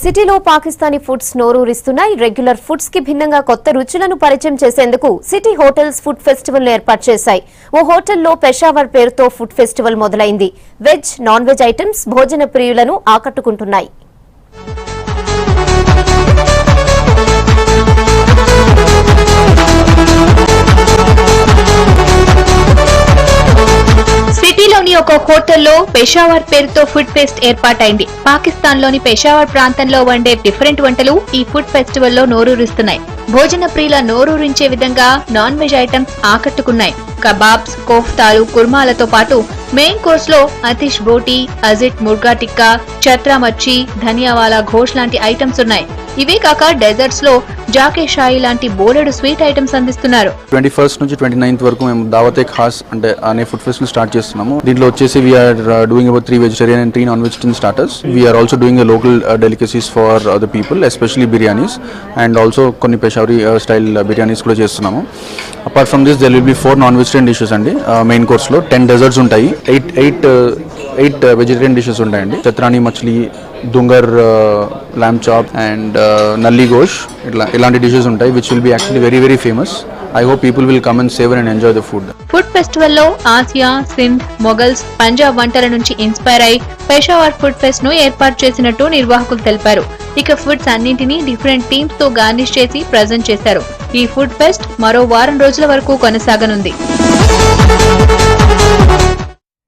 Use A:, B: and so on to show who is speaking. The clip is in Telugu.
A: సిటీలో పాకిస్తానీ ఫుడ్స్ నోరూరిస్తున్నాయి. రెగ్యులర్ ఫుడ్స్ కి భిన్నంగా కొత్త రుచులను పరిచయం చేసేందుకు సిటీ హోటల్స్ ఫుడ్ ఫెస్టివల్ ఏర్పాటు చేశాయి. ఓ హోటల్లో పెషావర్ పేరుతో ఫుడ్ ఫెస్టివల్ మొదలైంది. వెజ్, నాన్ వెజ్ ఐటమ్స్ భోజన ప్రియులను ఆకట్టుకుంటున్నాయి. సిటీలోని ఒక హోటల్లో పెషావర్ పేరుతో ఫుడ్ ఫెస్ట్ ఏర్పాటైంది. పాకిస్తాన్ లోని పెషావర్ ప్రాంతంలో వండే డిఫరెంట్ వంటలు ఈ ఫుడ్ ఫెస్టివల్ లో నోరూరిస్తున్నాయి. భోజన ప్రియుల నోరూరించే విధంగా నాన్ వెజ్ ఐటమ్స్ ఆకట్టుకున్నాయి. కబాబ్స్, కోఫ్తాలు, కుర్మాలతో పాటు మెయిన్ కోర్స్ లో అతిష్ బోటీ, అజిట్ ముర్గా టిక్కా, చత్రా మచ్చి, ధనియావాలా ఘోష్ లాంటి ఐటమ్స్ ఉన్నాయి. ఇవే కాక డెజర్ట్స్ లో జాకే షాయి లాంటి బోలెడు స్వీట్ ఐటమ్స్ అందిస్తున్నారు.
B: 21st నుంచి 29th వరకు మేము దావతే ఖాస్ అంటే అనే ఫుడ్ ఫెస్ట్ ని స్టార్ట్ చేస్తున్నాము. దీంట్లో వచ్చేసి we are doing about 3 vegetarian and 3 non-vegetarian starters. We are also doing local delicacies for the people, especially biryanis and also కొన్ని పెషావరీ స్టైల్ బిర్యానీస్ కూడా చేస్తున్నాము. Apart from this there will be 4 non-vegetarian dishes అండి. మెయిన్ కోర్స్ లో 10 డెజర్ట్స్ ఉంటాయి. 8 వెజిటేరియన్ డిషెస్ ఉంటాయండి. చత్రాని మచ్లీ, దుంగర్ lamb chop and nalli gosh, ఇలాంటి డిషెస్ ఉంటాయి which will be actually very very famous. I hope people will come and savor and enjoy the food.
A: Food festival లో ఆసియా, సింధ్, మొఘల్స్, పంజాబ్ వంటల నుంచి ఇన్స్పైర్ అయి పెషావర్ ఫుడ్ ఫెస్ట్ ను ఏర్పాటు చేసినట్టు నిర్వాహకులు తెలిపారు. ఇక ఫుడ్స్ అన్నింటినీ డిఫరెంట్ థీమ్స్ తో గార్నిష్ చేసి ప్రజెంట్ చేశారు. ఈ ఫుడ్ ఫెస్ట్ మరో వారం రోజుల వరకు కొనసాగనుంది.